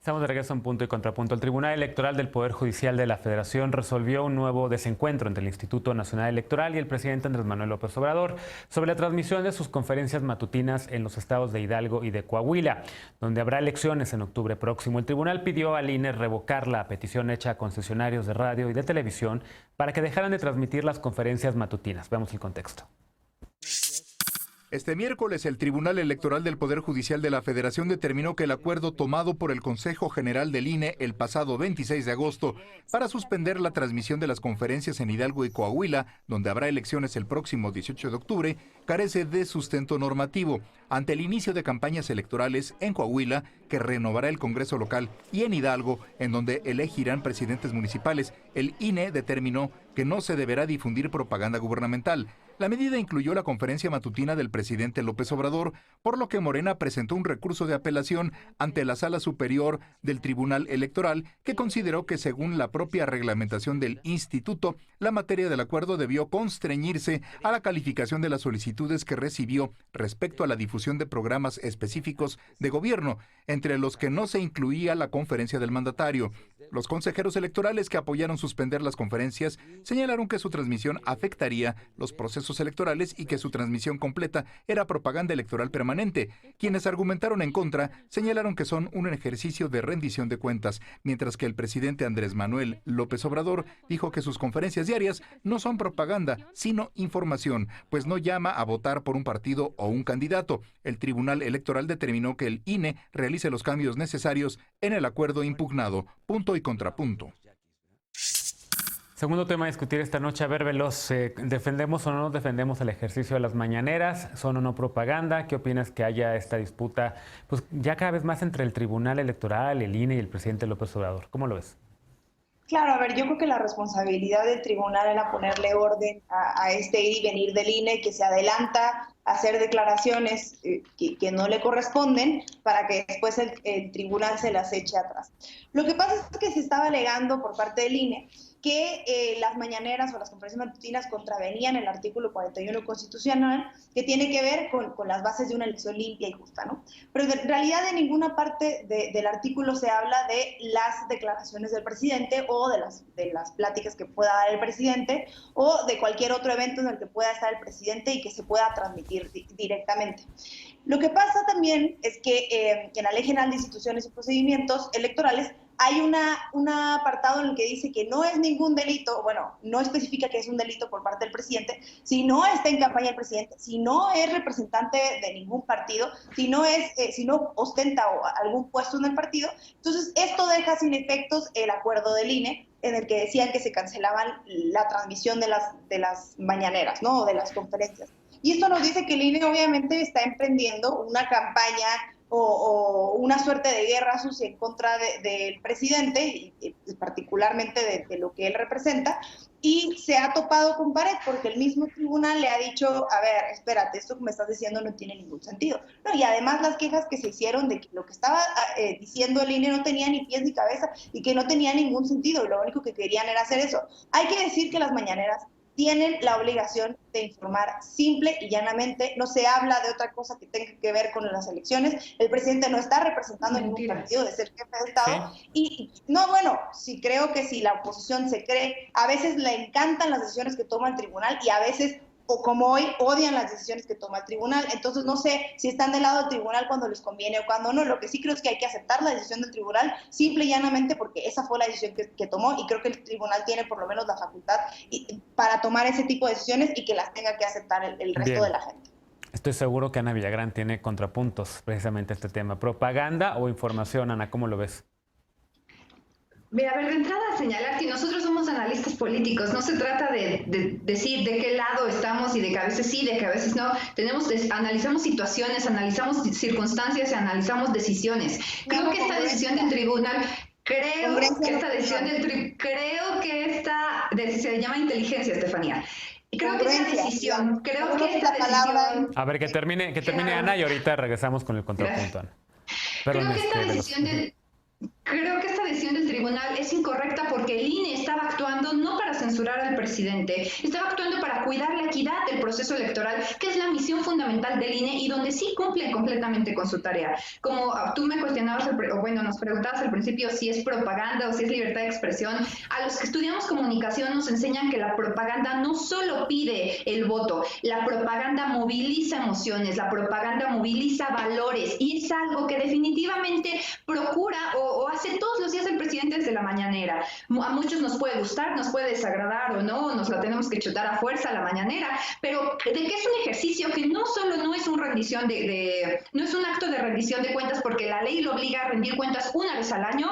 Estamos de regreso en Punto y Contrapunto. El Tribunal Electoral del Poder Judicial de la Federación resolvió un nuevo desencuentro entre el Instituto Nacional Electoral y el presidente Andrés Manuel López Obrador sobre la transmisión de sus conferencias matutinas en los estados de Hidalgo y de Coahuila, donde habrá elecciones en octubre próximo. El tribunal pidió al INE revocar la petición hecha a concesionarios de radio y de televisión para que dejaran de transmitir las conferencias matutinas. Veamos el contexto. Este miércoles, el Tribunal Electoral del Poder Judicial de la Federación determinó que el acuerdo tomado por el Consejo General del INE el pasado 26 de agosto para suspender la transmisión de las conferencias en Hidalgo y Coahuila, donde habrá elecciones el próximo 18 de octubre, carece de sustento normativo. Ante el inicio de campañas electorales en Coahuila, que renovará el Congreso local, y en Hidalgo, en donde elegirán presidentes municipales, el INE determinó que no se deberá difundir propaganda gubernamental. La medida incluyó la conferencia matutina del presidente López Obrador, por lo que Morena presentó un recurso de apelación ante la Sala Superior del Tribunal Electoral, que consideró que según la propia reglamentación del instituto, la materia del acuerdo debió constreñirse a la calificación de las solicitudes que recibió respecto a la difusión de programas específicos de gobierno, entre los que no se incluía la conferencia del mandatario. Los consejeros electorales que apoyaron suspender las conferencias señalaron que su transmisión afectaría los procesos electorales y que su transmisión completa era propaganda electoral permanente. Quienes argumentaron en contra señalaron que son un ejercicio de rendición de cuentas, mientras que el presidente Andrés Manuel López Obrador dijo que sus conferencias diarias no son propaganda, sino información, pues no llama a votar por un partido o un candidato. El Tribunal Electoral determinó que el INE realice los cambios necesarios en el acuerdo impugnado. Punto y contrapunto. Segundo tema a discutir esta noche. A ver, Veloz, ¿defendemos o no defendemos el ejercicio de las mañaneras? ¿Son o no propaganda? ¿Qué opinas que haya esta disputa, pues ya cada vez más entre el Tribunal Electoral, el INE y el presidente López Obrador? ¿Cómo lo ves? Claro, a ver, yo creo que la responsabilidad del tribunal era ponerle orden a este ir y venir del INE, que se adelanta a hacer declaraciones que no le corresponden para que después el tribunal se las eche atrás. Lo que pasa es que se estaba alegando por parte del INE que las mañaneras o las conferencias matutinas contravenían el artículo 41 constitucional, que tiene que ver con las bases de una elección limpia y justa, ¿no? Pero en realidad en ninguna parte del artículo se habla de las declaraciones del presidente o de las pláticas que pueda dar el presidente o de cualquier otro evento en el que pueda estar el presidente y que se pueda transmitir directamente. Lo que pasa también es que en la Ley General de Instituciones y Procedimientos Electorales hay un apartado en el que dice que no es ningún delito, bueno, no especifica que es un delito por parte del presidente, si no está en campaña el presidente, si no es representante de ningún partido, si no ostenta algún puesto en el partido. Entonces, esto deja sin efectos el acuerdo del INE, en el que decían que se cancelaban la transmisión de las mañaneras, ¿no? O de las conferencias. Y esto nos dice que el INE obviamente está emprendiendo una campaña o una suerte de guerra sucia en contra del presidente, y particularmente de lo que él representa, y se ha topado con pared porque el mismo tribunal le ha dicho, a ver, espérate, esto que me estás diciendo no tiene ningún sentido. No, y además las quejas que se hicieron de que lo que estaba diciendo el INE no tenía ni pies ni cabeza y que no tenía ningún sentido, y lo único que querían era hacer eso. Hay que decir que las mañaneras tienen la obligación de informar simple y llanamente. No se habla de otra cosa que tenga que ver con las elecciones. El presidente no está representando ningún partido de ser jefe de Estado. Sí. Y no, bueno, sí creo que si la oposición se cree, a veces le encantan las decisiones que toma el tribunal y a veces, o como hoy, odian las decisiones que toma el tribunal. Entonces no sé si están del lado del tribunal cuando les conviene o cuando no. Lo que sí creo es que hay que aceptar la decisión del tribunal simple y llanamente porque esa fue la decisión que tomó, y creo que el tribunal tiene por lo menos la facultad para tomar ese tipo de decisiones y que las tenga que aceptar el resto Bien. de la gente. Estoy seguro que Ana Villagrán tiene contrapuntos precisamente a este tema. ¿Propaganda o información, Ana? ¿Cómo lo ves? Mira, a ver, de entrada señalar que nosotros somos analistas políticos, no se trata de decir de qué lado estamos y de que a veces sí, de que a veces no. Analizamos situaciones, analizamos circunstancias y analizamos decisiones. Creo que esta decisión del tribunal, se llama inteligencia, Estefanía. Creo que esta decisión, A ver, que termine Ana y ahorita regresamos con el contrapunto, Ana. Creo que esta decisión del tribunal es incorrecta porque el INE estaba actuando no para censurar al presidente, estaba actuando para cuidar la equidad del proceso electoral, que es la misión fundamental del INE y donde sí cumplen completamente con su tarea. Como tú me cuestionabas, nos preguntabas al principio si es propaganda o si es libertad de expresión, a los que estudiamos comunicación nos enseñan que la propaganda no solo pide el voto, la propaganda moviliza emociones, la propaganda moviliza valores y es algo que definitivamente procura o hace todos los días el presidente desde la mañanera. A muchos nos puede gustar, nos puede desagradar o no, nos la tenemos que chutar a fuerza a la mañanera, pero de que es un ejercicio que no solo no es una rendición no es un acto de rendición de cuentas porque la ley lo obliga a rendir cuentas una vez al año.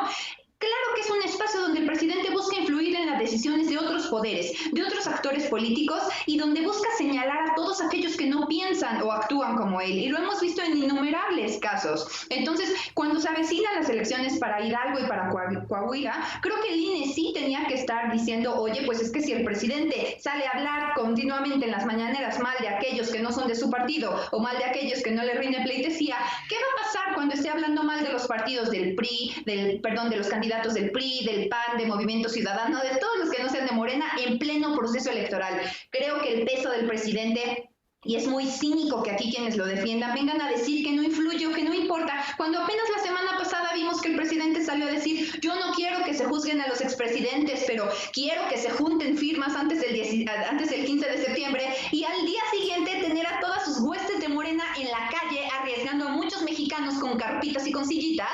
Claro que es un espacio donde el presidente busca influir en las decisiones de otros poderes, de otros actores políticos y donde busca señalar a todos aquellos que no piensan o actúan como él. Y lo hemos visto en innumerables casos. Entonces, cuando se avecinan las elecciones para Hidalgo y para Coahuila, creo que el INE sí tenía que estar diciendo, oye, pues es que si el presidente sale a hablar continuamente en las mañaneras mal de aquellos que no son de su partido o mal de aquellos que no le rinden pleitesía, ¿qué va a pasar cuando esté hablando mal de los partidos del PRI, de los candidatos del PRI, del PAN, de Movimiento Ciudadano, de todos los que no sean de Morena en pleno proceso electoral? Creo que el peso del presidente, y es muy cínico que aquí quienes lo defiendan vengan a decir que no influye o que no importa, cuando apenas la semana pasada vimos que el presidente salió a decir, yo no quiero que se juzguen a los expresidentes, pero quiero que se junten firmas antes del 15 de septiembre, y al día siguiente tener a todas sus huestes de Morena en la calle, arriesgando a muchos mexicanos con carpitas y con sillitas,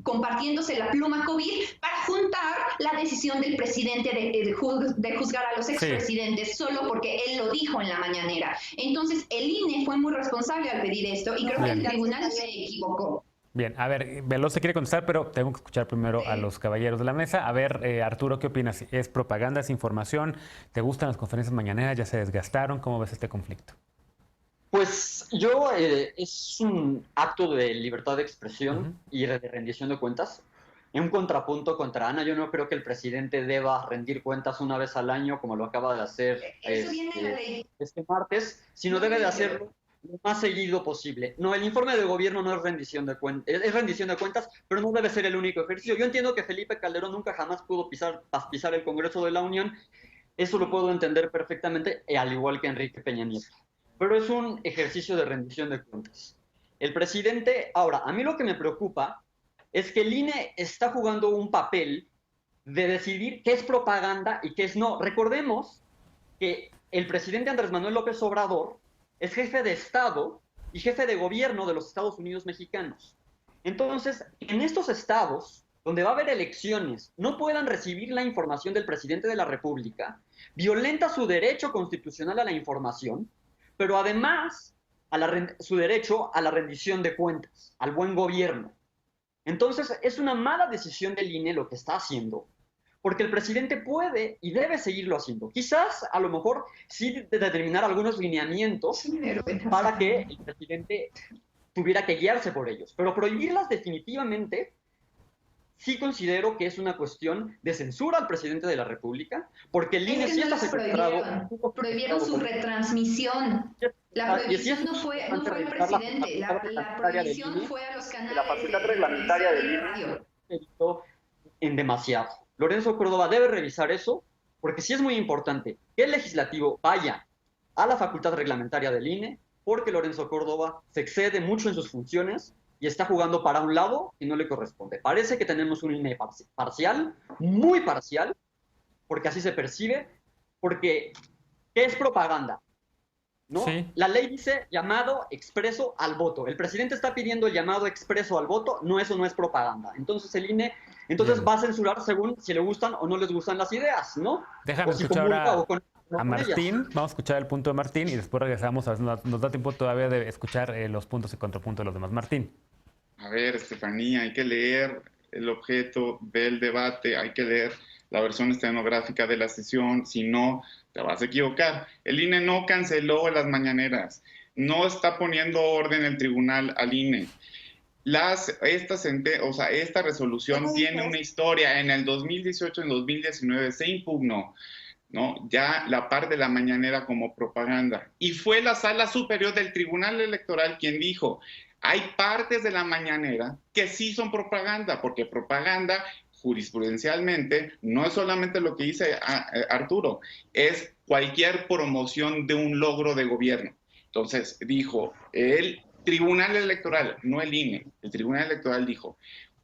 compartiéndose la pluma COVID, para juntar la decisión del presidente de juzgar a los expresidentes solo porque él lo dijo en la mañanera. Entonces, el INE fue muy responsable al pedir esto y creo que el tribunal se equivocó. Bien, a ver, Veloz se quiere contestar, pero tengo que escuchar primero a los caballeros de la mesa. A ver, Arturo, ¿qué opinas? ¿Es propaganda, es información? ¿Te gustan las conferencias mañaneras? ¿Ya se desgastaron? ¿Cómo ves este conflicto? Pues es un acto de libertad de expresión y de rendición de cuentas. En un contrapunto contra Ana, yo no creo que el presidente deba rendir cuentas una vez al año, como lo acaba de hacer este martes, sino debe de hacerlo lo más seguido posible. No, el informe de gobierno no es rendición de cuentas, es rendición de cuentas, pero no debe ser el único ejercicio. Yo entiendo que Felipe Calderón nunca jamás pudo pisar el Congreso de la Unión, eso lo puedo entender perfectamente, al igual que Enrique Peña Nieto. Pero es un ejercicio de rendición de cuentas. El presidente, ahora, a mí lo que me preocupa es que el INE está jugando un papel de decidir qué es propaganda y qué es no. Recordemos que el presidente Andrés Manuel López Obrador es jefe de Estado y jefe de gobierno de los Estados Unidos mexicanos. Entonces, en estos estados, donde va a haber elecciones, no puedan recibir la información del presidente de la República, violenta su derecho constitucional a la información, pero además su derecho a la rendición de cuentas, al buen gobierno. Entonces, es una mala decisión del INE lo que está haciendo, porque el presidente puede y debe seguirlo haciendo. Quizás, a lo mejor, sí determinar algunos lineamientos para que el presidente tuviera que guiarse por ellos, pero prohibirlas definitivamente sí considero que es una cuestión de censura al presidente de la República, porque el INE sí está secuestrado. Prohibieron su retransmisión. La prohibición no fue al presidente, la prohibición fue a los canales. La facultad reglamentaria del INE en demasiado. Lorenzo Córdoba debe revisar eso, porque sí es muy importante que el legislativo vaya a la facultad reglamentaria del INE, porque Lorenzo Córdoba se excede mucho en sus funciones y está jugando para un lado y no le corresponde. Parece que tenemos un INE parcial, muy parcial, porque así se percibe, porque ¿qué es propaganda? ¿No? Sí. La ley dice llamado expreso al voto. El presidente está pidiendo el llamado expreso al voto, eso no es propaganda. Entonces el INE va a censurar según si le gustan o no les gustan las ideas, ¿no? Déjame escuchar ahora a Martín. Vamos a escuchar el punto de Martín y después regresamos. A ver, nos da tiempo todavía de escuchar los puntos y contrapuntos de los demás. Martín. A ver, Estefanía, hay que leer el objeto del debate, hay que leer la versión estenográfica de la sesión, si no, te vas a equivocar. El INE no canceló las mañaneras, no está poniendo orden el tribunal al INE. Esta resolución tiene una historia. En el 2018, en 2019 se impugnó, ¿no?, ya la parte de la mañanera como propaganda. Y fue la Sala Superior del Tribunal Electoral quien dijo, hay partes de la mañanera que sí son propaganda, porque propaganda jurisprudencialmente no es solamente lo que dice Arturo, es cualquier promoción de un logro de gobierno. Entonces dijo, el Tribunal Electoral, no el INE, el Tribunal Electoral dijo,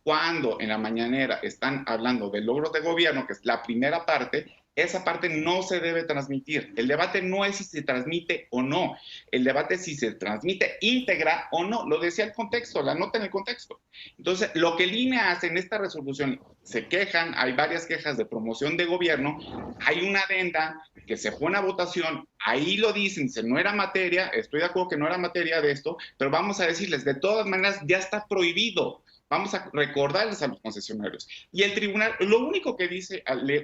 cuando en la mañanera están hablando de logros de gobierno, que es la primera parte, esa parte no se debe transmitir. El debate no es si se transmite o no. El debate es si se transmite íntegra o no. Lo decía el contexto, la nota en el contexto. Entonces, lo que el INE hace en esta resolución, se quejan, hay varias quejas de promoción de gobierno, hay una adenda que se pone a votación, ahí lo dicen, no era materia, estoy de acuerdo que no era materia de esto, pero vamos a decirles, de todas maneras, ya está prohibido. Vamos a recordarles a los concesionarios. Y el tribunal, lo único que le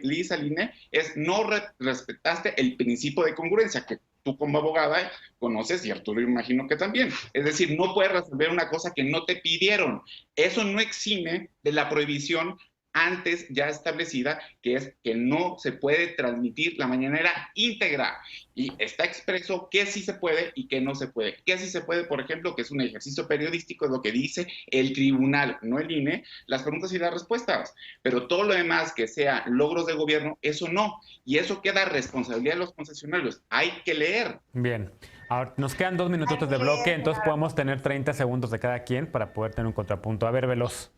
dice al INE es no respetaste el principio de congruencia, que tú como abogada conoces y Arturo imagino que también. Es decir, no puedes resolver una cosa que no te pidieron. Eso no exime de la prohibición antes ya establecida, que es que no se puede transmitir la mañanera íntegra. Y está expreso qué sí se puede y qué no se puede. Qué sí se puede, por ejemplo, que es un ejercicio periodístico, es lo que dice el tribunal, no el INE, las preguntas y las respuestas. Pero todo lo demás que sea logros de gobierno, eso no. Y eso queda a responsabilidad de los concesionarios. Hay que leer. Bien. Ahora, nos quedan 2 minutos de bloque, entonces podemos tener 30 segundos de cada quien para poder tener un contrapunto. A ver, Veloz.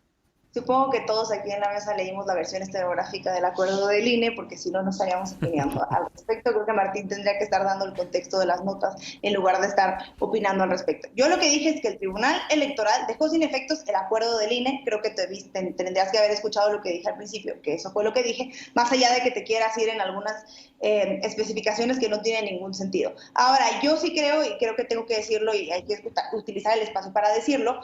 Supongo que todos aquí en la mesa leímos la versión estenográfica del acuerdo del INE, porque si no, no estaríamos opinando al respecto. Creo que Martín tendría que estar dando el contexto de las notas en lugar de estar opinando al respecto. Yo lo que dije es que el Tribunal Electoral dejó sin efectos el acuerdo del INE. Creo que tendrías que haber escuchado lo que dije al principio, que eso fue lo que dije, más allá de que te quieras ir en algunas especificaciones que no tienen ningún sentido. Ahora, yo sí creo, y creo que tengo que decirlo, y hay que utilizar el espacio para decirlo,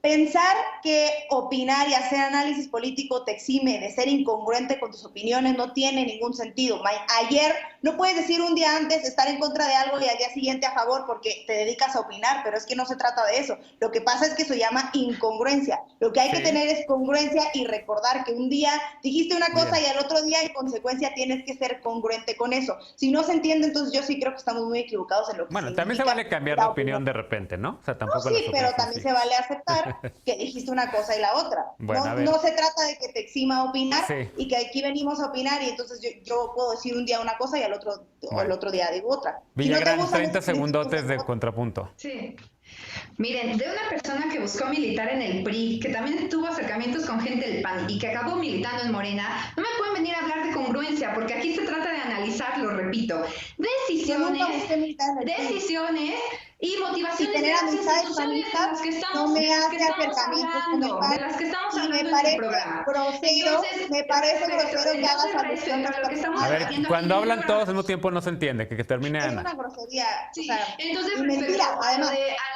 pensar que opinar y hacer análisis político te exime de ser incongruente con tus opiniones no tiene ningún sentido. Ayer no puedes decir un día antes estar en contra de algo y al día siguiente a favor porque te dedicas a opinar, pero es que no se trata de eso. Lo que pasa es que se llama incongruencia. Lo que hay que tener es congruencia y recordar que un día dijiste una cosa y al otro día en consecuencia tienes que ser congruente con eso. Si no se entiende, entonces yo sí creo que estamos muy equivocados en lo que Bueno, también se vale cambiar de opinión de repente, ¿no? O sea, tampoco no, sí, pero también se vale aceptar que dijiste una cosa y la otra. Bueno, no se trata de que te exima opinar y que aquí venimos a opinar y entonces yo puedo decir un día una cosa y al otro, el otro día digo otra. Villagrán, si no 30 segundotes de contrapunto. Sí. Miren, de una persona que buscó militar en el PRI, que también tuvo acercamientos con gente del PAN y que acabó militando en Morena, no me pueden venir a hablar de congruencia, porque aquí se trata de analizar, lo repito, decisiones y motivaciones de las instituciones de las que estamos hablando en el programa. Me parece grosero que hagas alusión a ver, cuando hablan todos al mismo tiempo no se entiende, que termine Ana. Es una grosería. Sí, o sea, entonces, mentira, además.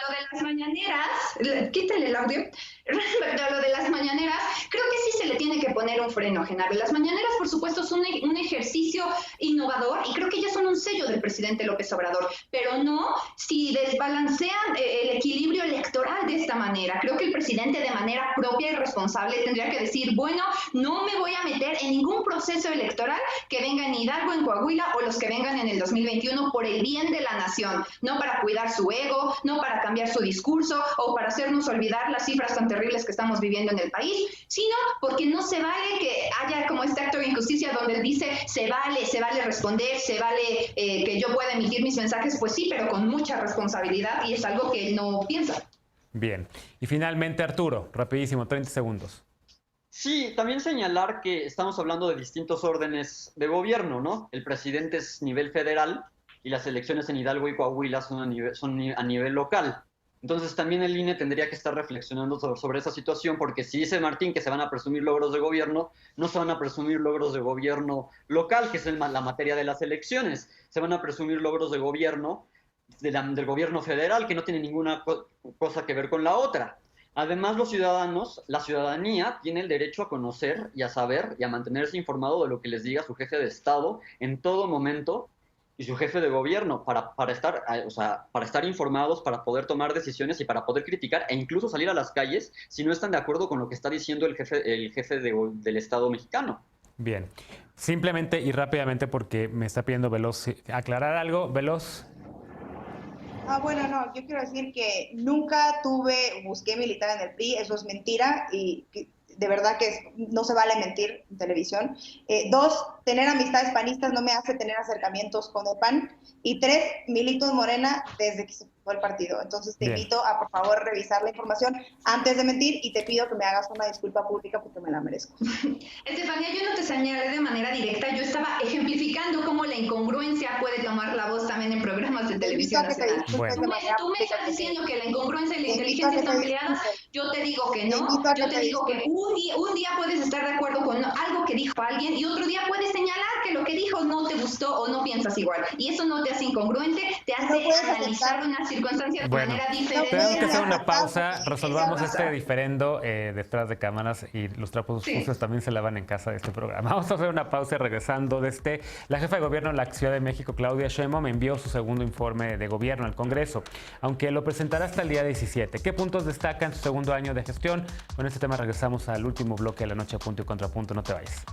A lo de las mañaneras, quítale el audio, respecto a lo de las mañaneras, creo que sí se le tiene que poner un freno, Genaro. Las mañaneras, por supuesto, son un ejercicio innovador y creo que ya son un sello del presidente López Obrador, pero no si desbalancean el equilibrio electoral de esta manera. Creo que el presidente de manera propia y responsable tendría que decir, bueno, no me voy a meter en ningún proceso electoral que venga en Hidalgo, en Coahuila o los que vengan en el 2021 por el bien de la nación, no para cuidar su ego, no para cambiar su discurso o para hacernos olvidar las cifras tan terribles que estamos viviendo en el país, sino porque no se vale que haya como este acto de injusticia donde él dice se vale responder, se vale que yo pueda emitir mis mensajes, pues sí, pero con mucha responsabilidad y es algo que él no piensa. Bien. Y finalmente, Arturo, rapidísimo, 30 segundos. Sí, también señalar que estamos hablando de distintos órdenes de gobierno, ¿no? El presidente es nivel federal y las elecciones en Hidalgo y Coahuila son a nivel local. Entonces también el INE tendría que estar reflexionando sobre esa situación, porque si dice Martín que se van a presumir logros de gobierno, no se van a presumir logros de gobierno local, que es la materia de las elecciones. Se van a presumir logros de gobierno del gobierno federal, que no tiene ninguna cosa que ver con la otra. Además, la ciudadanía tiene el derecho a conocer y a saber y a mantenerse informado de lo que les diga su jefe de Estado en todo momento y su jefe de gobierno para estar informados, para poder tomar decisiones y para poder criticar e incluso salir a las calles si no están de acuerdo con lo que está diciendo el jefe del Estado mexicano. Bien. Simplemente y rápidamente porque me está pidiendo Veloz aclarar algo. Veloz. Bueno, no, yo quiero decir que nunca busqué militar en el PRI, eso es mentira y de verdad que no se vale mentir en televisión. 2, tener amistades panistas no me hace tener acercamientos con el PAN. Y 3, milito en Morena desde que se fue el partido. Entonces te invito a, por favor, revisar la información antes de mentir y te pido que me hagas una disculpa pública porque me la merezco. Estefanía, yo no te señalé de manera directa, yo estaba ejemplificando cómo la incongruencia puede tomar la voz también en programas de televisión nacional. Bueno. Tú me estás diciendo que la incongruencia y la inteligencia están peleadas, yo te digo que no, yo te digo que un día puedes estar de acuerdo con algo que dijo alguien y otro día puedes señalar que lo que dijo no te gustó o no piensas igual. Y eso no te hace incongruente, te hace analizar una circunstancia de manera diferente. Tenemos que hacer una pausa, resolvamos este diferendo detrás de cámaras y los trapos sucios también se lavan en casa de este programa. Vamos a hacer una pausa y regresando desde la jefa de gobierno de la Ciudad de México, Claudia Sheinbaum, envió su segundo informe de gobierno al Congreso, aunque lo presentará hasta el día 17. ¿Qué puntos destaca en su segundo año de gestión? Con este tema regresamos al último bloque de La Noche a Punto y Contrapunto. No te vayas.